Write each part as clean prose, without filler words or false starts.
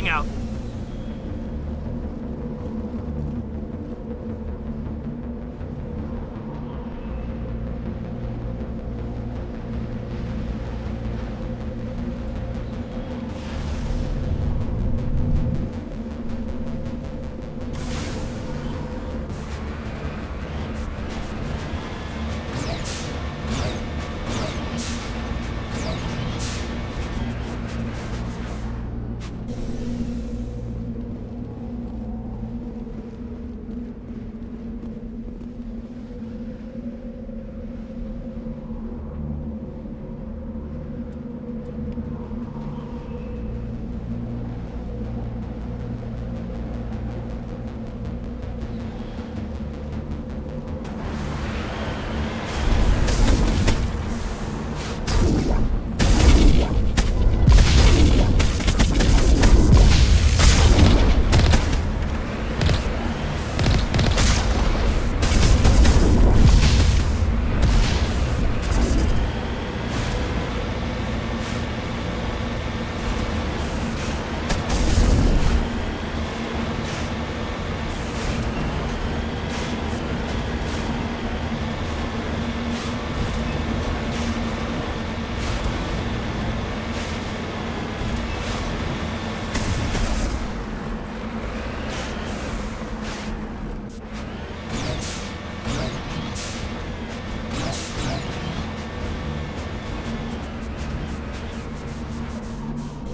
Moving out.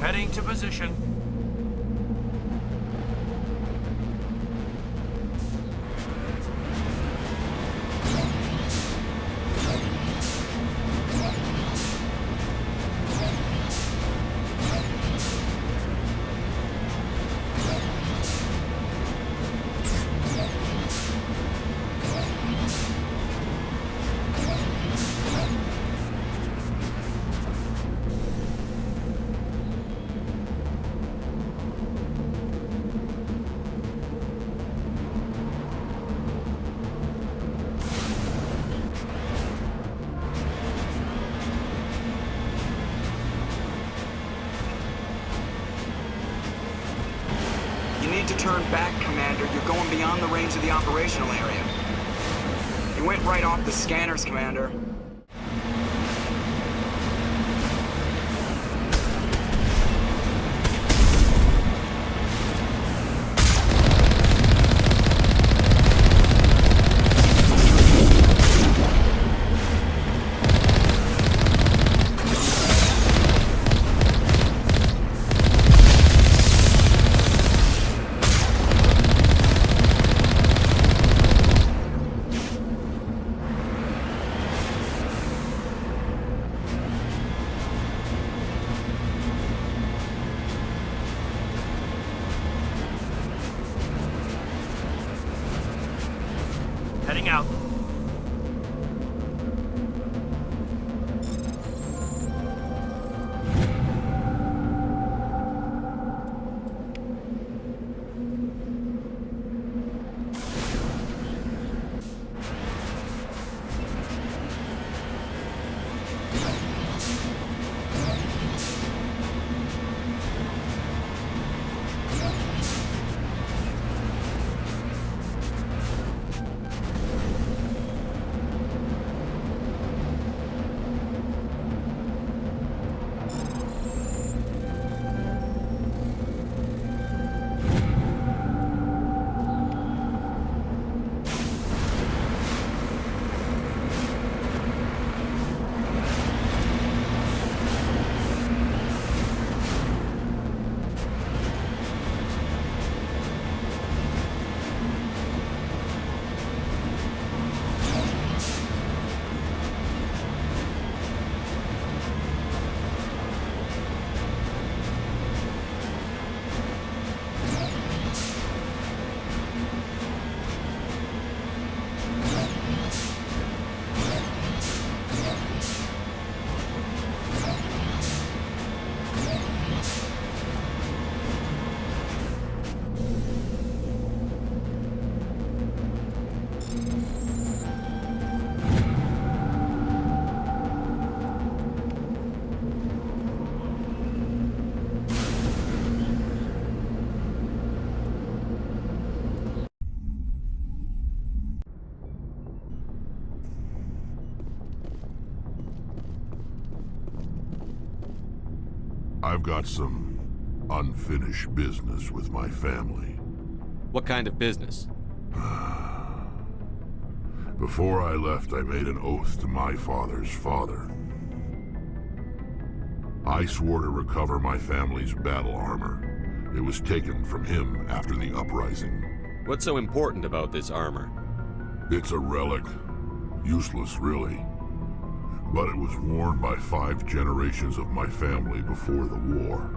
Heading to position. Turn back, Commander. You're going beyond the range of the operational area. You went right off the scanners, Commander. I've got some unfinished business with my family. What kind of business? Before I left, I made an oath to my father's father. I swore to recover my family's battle armor. It was taken from him after the uprising. What's so important about this armor? It's a relic. Useless, really. But it was worn by 5 generations of my family before the war.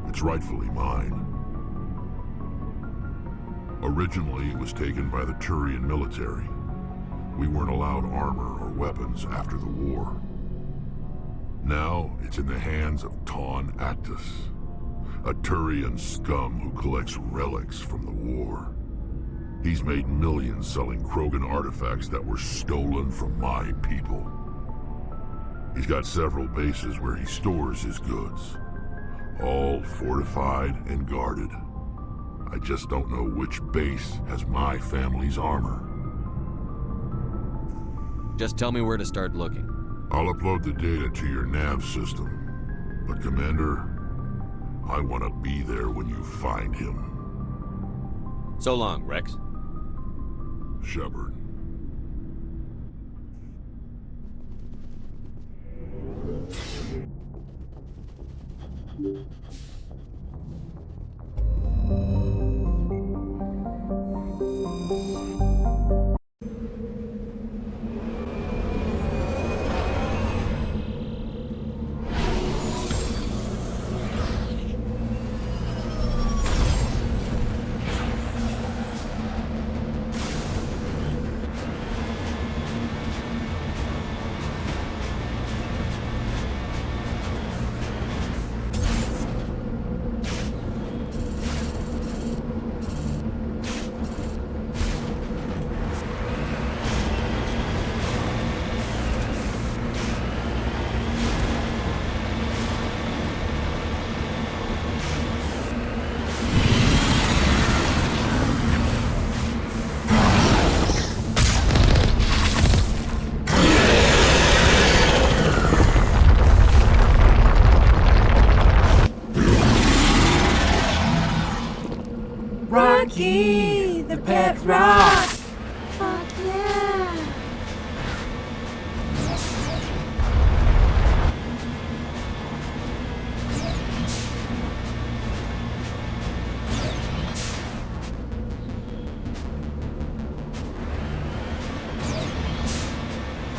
It's rightfully mine. Originally, it was taken by the Turian military. We weren't allowed armor or weapons after the war. Now, it's in the hands of Tonn Actus, a Turian scum who collects relics from the war. He's made millions selling Krogan artifacts that were stolen from my people. He's got several bases where he stores his goods, all fortified and guarded. I just don't know which base has my family's armor. Just tell me where to start looking. I'll upload the data to your nav system. But Commander, I want to be there when you find him. So long, Wrex. Shepard. Rocky, the pet rock! Fuck yeah!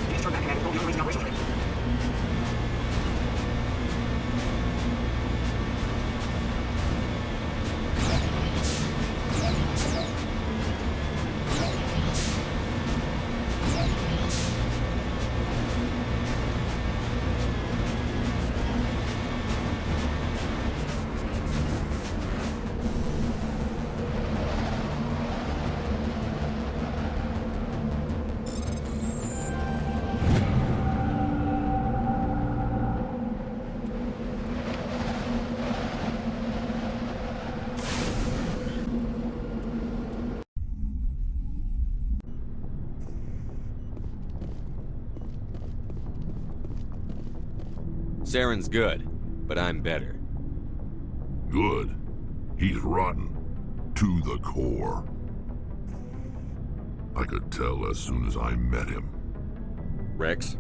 Please turn back, Commander. We'll be on the operational range. Saren's good, but I'm better. Good. He's rotten. To the core. I could tell as soon as I met him. Wrex?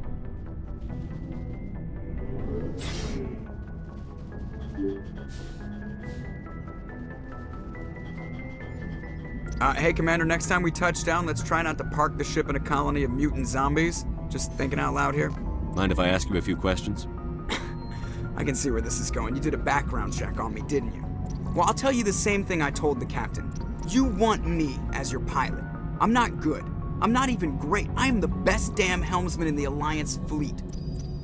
Hey, Commander, next time we touch down, let's try not to park the ship in a colony of mutant zombies. Just thinking out loud here. Mind if I ask you a few questions? I can see where this is going. You did a background check on me, didn't you? Well, I'll tell you the same thing I told the captain. You want me as your pilot. I'm not good. I'm not even great. I am the best damn helmsman in the Alliance fleet.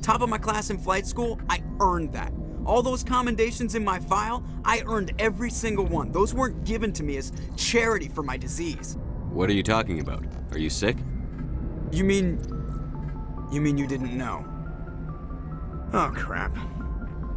Top of my class in flight school, I earned that. All those commendations in my file, I earned every single one. Those weren't given to me as charity for my disease. What are you talking about? Are you sick? You mean you didn't know? Oh, crap.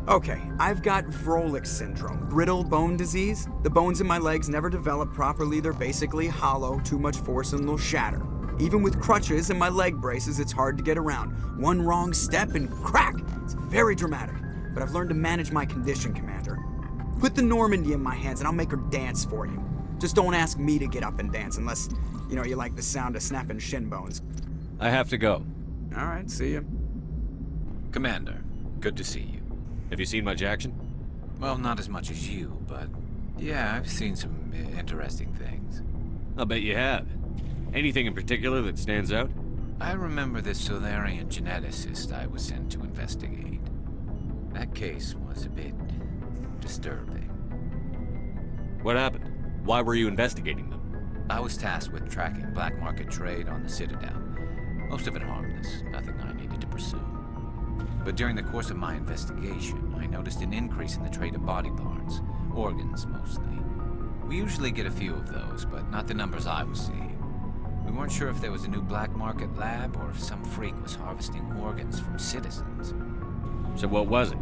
Okay, I've got Wreckage syndrome, brittle bone disease. The bones in my legs never develop properly. They're basically hollow, too much force and they'll shatter. Even with crutches and my leg braces, it's hard to get around. One wrong step and crack! It's very dramatic. but I've learned to manage my condition, Commander. Put the Normandy in my hands and I'll make her dance for you. Just don't ask me to get up and dance unless, you like the sound of snapping shin bones. I have to go. All right, see ya. Commander, good to see you. Have you seen much action? Well, not as much as you, but yeah, I've seen some interesting things. I'll bet you have. Anything in particular that stands out? I remember this Solarian geneticist I was sent to investigate. That case was a bit disturbing. What happened? Why were you investigating them? I was tasked with tracking black market trade on the Citadel. Most of it harmless, nothing I needed to pursue. But during the course of my investigation, I noticed an increase in the trade of body parts, organs mostly. We usually get a few of those, but not the numbers I was seeing. We weren't sure if there was a new black market lab or if some freak was harvesting organs from citizens. So what was it?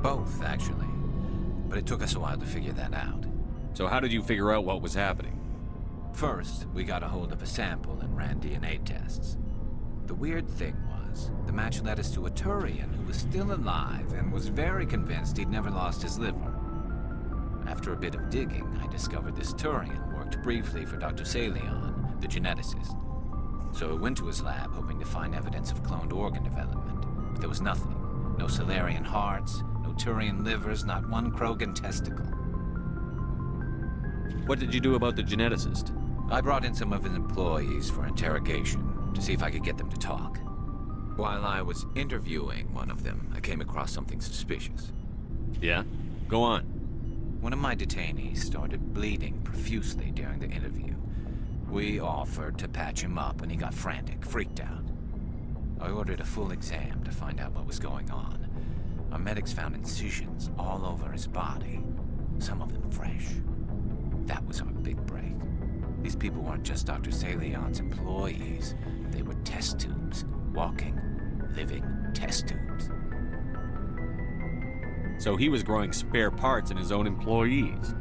Both, actually. But it took us a while to figure that out. So how did you figure out what was happening? First, we got a hold of a sample and ran DNA tests. The weird thing was, the match led us to a Turian who was still alive and was very convinced he'd never lost his liver. After a bit of digging, I discovered this Turian worked briefly for Dr. Salion, the geneticist. So I went to his lab hoping to find evidence of cloned organ development, but there was nothing. No Solarian hearts, no Turian livers, not one Krogan testicle. What did you do about the geneticist? I brought in some of his employees for interrogation, to see if I could get them to talk. While I was interviewing one of them, I came across something suspicious. Yeah? Go on. One of my detainees started bleeding profusely during the interview. We offered to patch him up when he got frantic, freaked out. I ordered a full exam to find out what was going on. Our medics found incisions all over his body, some of them fresh. That was our big break. These people weren't just Dr. Salion's employees. They were test tubes. Walking, living test tubes. So he was growing spare parts in his own employees.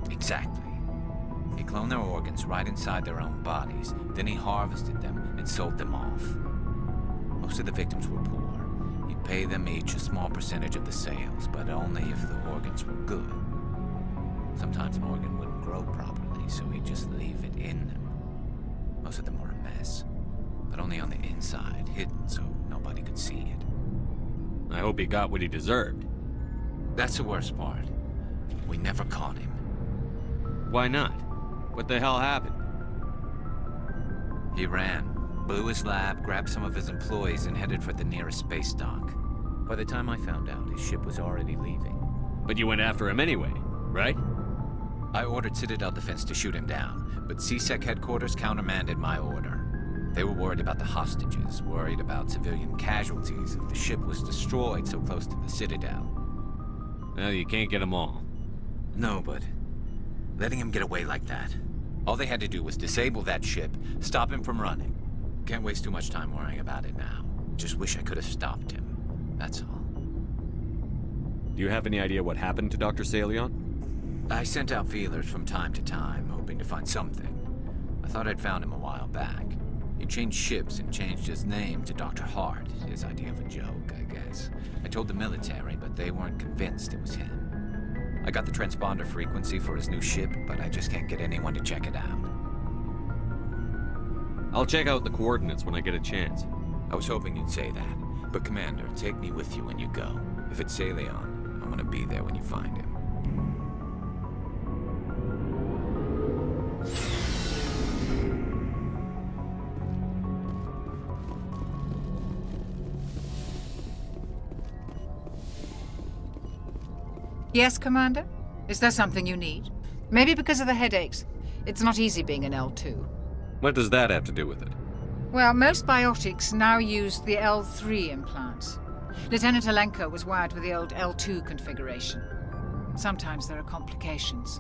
Exactly. He cloned their organs right inside their own bodies. Then he harvested them and sold them off. Most of the victims were poor. He'd pay them each a small percentage of the sales, but only if the organs were good. Sometimes an organ wouldn't grow properly, so he'd just leave it in them. Most of them were a mess, but only on the inside, hidden so nobody could see it. I hope he got what he deserved. That's the worst part. We never caught him. Why not? What the hell happened? He ran, blew his lab, grabbed some of his employees, and headed for the nearest space dock. By the time I found out, his ship was already leaving. But you went after him anyway, right? I ordered Citadel Defense to shoot him down, but CSEC headquarters countermanded my order. They were worried about the hostages, worried about civilian casualties if the ship was destroyed so close to the Citadel. Well, you can't get them all. No, but letting him get away like that. All they had to do was disable that ship, stop him from running. Can't waste too much time worrying about it now. Just wish I could have stopped him. That's all. Do you have any idea what happened to Dr. Salion? I sent out feelers from time to time, hoping to find something. I thought I'd found him a while back. He changed ships and changed his name to Dr. Hart, his idea of a joke, I guess. I told the military, but they weren't convinced it was him. I got the transponder frequency for his new ship, but I just can't get anyone to check it out. I'll check out the coordinates when I get a chance. I was hoping you'd say that, but Commander, take me with you when you go. If it's Salion, I'm gonna be there when you find him. Yes, Commander? Is there something you need? Maybe because of the headaches. It's not easy being an L2. What does that have to do with it? Well, most biotics now use the L3 implants. Lieutenant Alenko was wired with the old L2 configuration. Sometimes there are complications.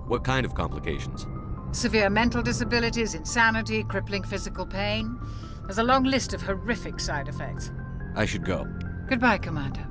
What kind of complications? Severe mental disabilities, insanity, crippling physical pain. There's a long list of horrific side effects. I should go. Goodbye, Commander.